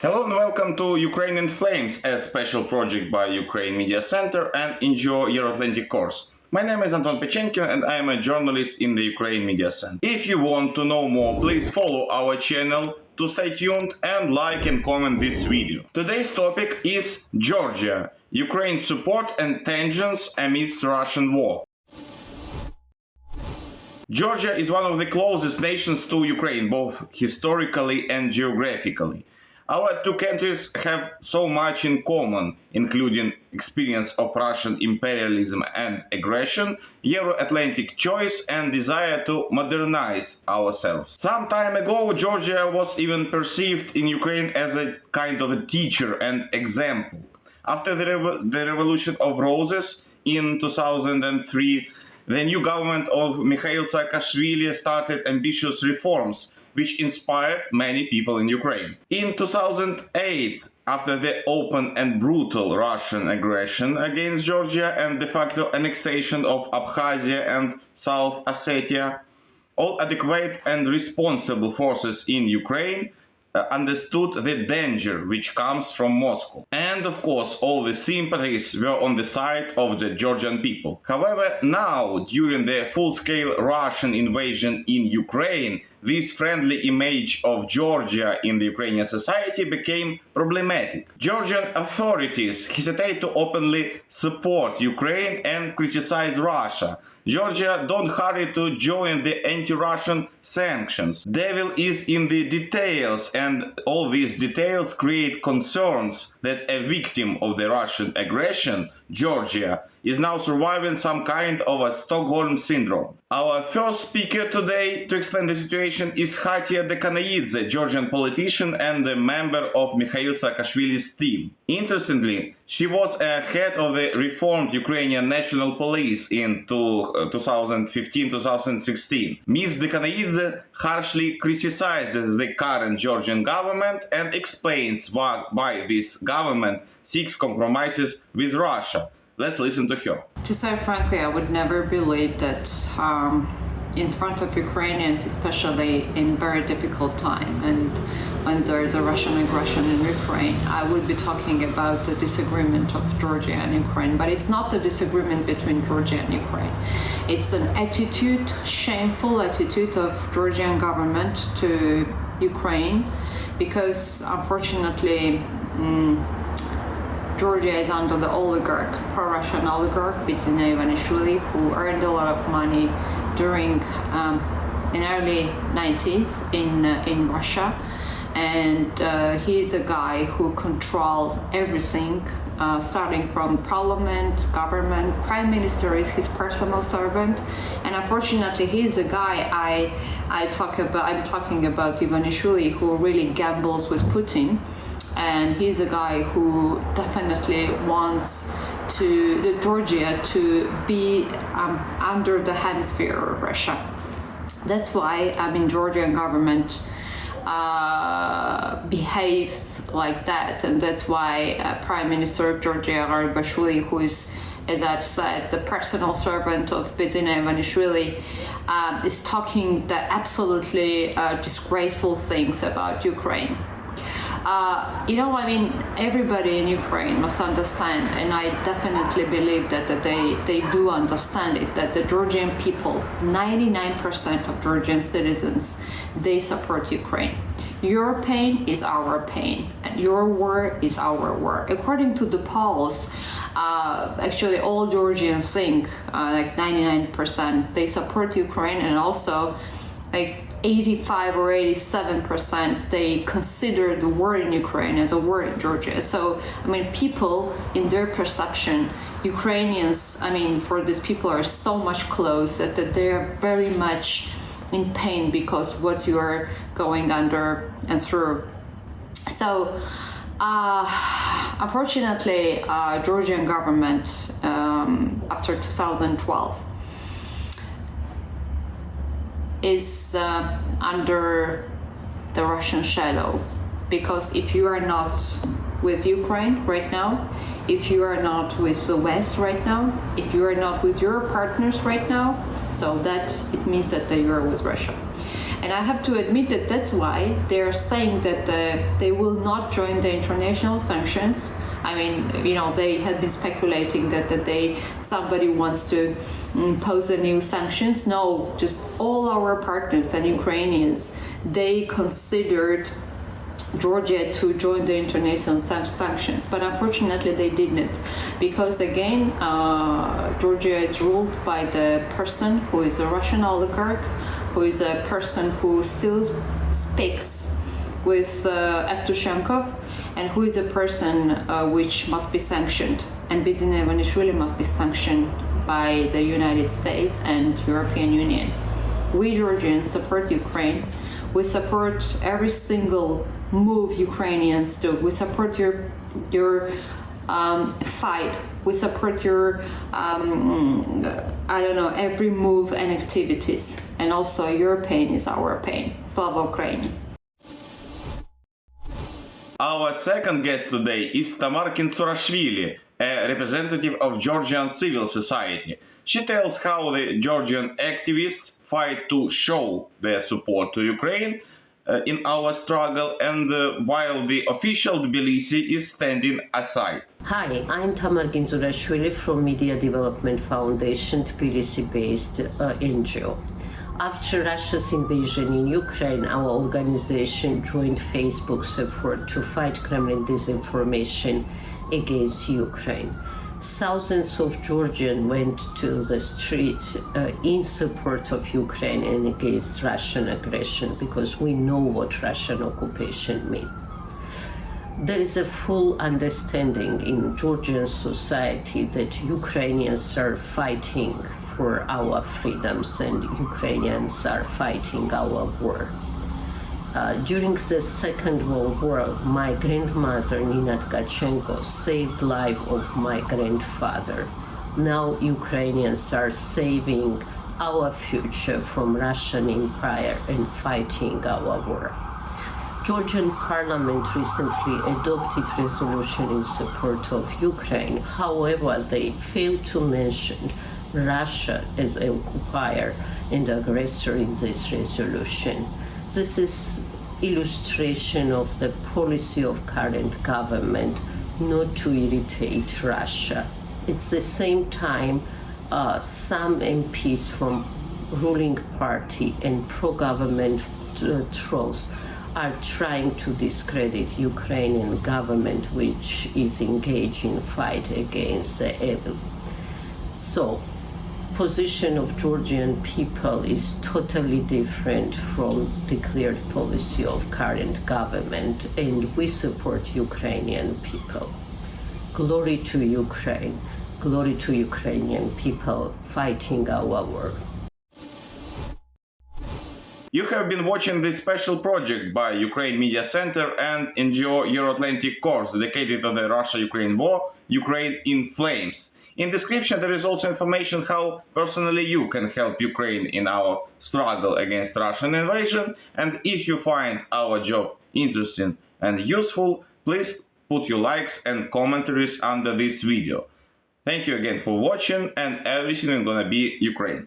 Hello and welcome to Ukrainian Flames, a special project by Ukraine Media Center and Enjoy Euro-Atlantic course. My name is Anton Pechenkin and I am a journalist in the Ukraine Media Center. If you want to know more, please follow our channel to stay tuned and like and comment this video. Today's topic is Georgia, Ukraine's support and tensions amidst Russian war. Georgia is one of the closest nations to Ukraine, both historically and geographically. Our two countries have so much in common, including experience of Russian imperialism and aggression, Euro-Atlantic choice and desire to modernize ourselves. Some time ago, Georgia was even perceived in Ukraine as a kind of a teacher and example. After the Revolution of Roses in 2003, the new government of Mikheil Saakashvili started ambitious reforms which inspired many people in Ukraine. In 2008, after the open and brutal Russian aggression against Georgia and de facto annexation of Abkhazia and South Ossetia, all adequate and responsible forces in Ukraine understood the danger which comes from Moscow. And of course, all the sympathies were on the side of the Georgian people. However, now, during the full-scale Russian invasion in Ukraine, this friendly image of Georgia in the Ukrainian society became problematic. Georgian authorities hesitate to openly support Ukraine and criticize Russia. Georgia don't hurry to join the anti-Russian sanctions. Devil is in the details, and all these details create concerns that a victim of the Russian aggression, Georgia, is now surviving some kind of a Stockholm syndrome. Our first speaker today to explain the situation is Khatia Dekanaidze, Georgian politician and a member of Mikheil Saakashvili's team. Interestingly, she was a head of the reformed Ukrainian National Police in 2015-2016. Ms. Dekanaidze harshly criticizes the current Georgian government and explains why this government seeks compromises with Russia. Let's listen to her. To say frankly, I would never believe that in front of Ukrainians, especially in very difficult time, and when there is a Russian aggression in Ukraine, I would be talking about the disagreement of Georgia and Ukraine. But it's not the disagreement between Georgia and Ukraine. It's an attitude, shameful attitude of Georgian government to Ukraine, because unfortunately, Georgia is under the oligarch, pro-Russian oligarch, Bidzina Ivanishvili, who earned a lot of money during in early 90s in Russia. And he's a guy who controls everything, starting from parliament, government, prime minister is his personal servant. And unfortunately, he's a guy I'm talking about Ivanishvili, who really gambles with Putin. And he's a guy who definitely wants Georgia to be under the hemisphere of Russia. That's why Georgian government behaves like that, and that's why Prime Minister of Georgia, Garibashvili, who is, as I've said, the personal servant of Bidzina Ivanishvili, is talking the absolutely disgraceful things about Ukraine. Everybody in Ukraine must understand, and I definitely believe that they do understand it, that the Georgian people, 99% of Georgian citizens, they support Ukraine. Your pain is our pain, and your war is our war. According to the polls, actually all Georgians think, like 99%, they support Ukraine, and also like 85 or 87% they consider the war in Ukraine as a war in Georgia. So, people in their perception, Ukrainians, for these people are so much close that they're very much in pain because what you're going under and through. So, unfortunately, Georgian government, after 2012, is under the Russian shadow, because if you are not with Ukraine right now, if you are not with the West right now, if you are not with your partners right now, so that it means that you are with Russia. And I have to admit that that's why they're saying that they will not join the international sanctions. I mean, you know, they had been speculating that somebody wants to impose a new sanctions. No, just all our partners and Ukrainians, they considered Georgia to join the international sanctions, but unfortunately they didn't, because again, Georgia is ruled by the person who is a Russian oligarch, who is a person who still speaks with Evtushenkov, and who is a person which must be sanctioned, and Bidzina Ivanishvili must be sanctioned by the United States and European Union. We Georgians support Ukraine. We support every single move Ukrainians do. We support your fight. We support your every move and activities. And also your pain is our pain. Slava Ukraini. Our second guest today is Tamar Kintsurashvili, a representative of Georgian civil society. She tells how the Georgian activists fight to show their support to Ukraine in our struggle, and while the official Tbilisi is standing aside. Hi, I'm Tamar Kintsurashvili from Media Development Foundation, Tbilisi-based NGO. After Russia's invasion in Ukraine, our organization joined Facebook's effort to fight Kremlin disinformation against Ukraine. Thousands of Georgians went to the street in support of Ukraine and against Russian aggression, because we know what Russian occupation meant. There is a full understanding in Georgian society that Ukrainians are fighting for our freedoms and Ukrainians are fighting our war. During the Second World War, my grandmother Nina Tkachenko saved the life of my grandfather. Now Ukrainians are saving our future from Russian Empire and fighting our war. Georgian parliament recently adopted resolution in support of Ukraine. However, they failed to mention Russia as an occupier and aggressor in this resolution. This is illustration of the policy of current government not to irritate Russia. At the same time, some MPs from ruling party and pro-government trolls are trying to discredit Ukrainian government, which is engaged in fight against the evil. So, position of Georgian people is totally different from declared policy of current government, and we support Ukrainian people. Glory to Ukraine, glory to Ukrainian people fighting our war. You have been watching this special project by Ukraine Media Center and NGO Euro-Atlantic course dedicated to the Russia-Ukraine war, Ukraine in Flames. In description there is also information how personally you can help Ukraine in our struggle against Russian invasion, and if you find our job interesting and useful, please put your likes and commentaries under this video. Thank you again for watching, and everything is gonna be Ukraine.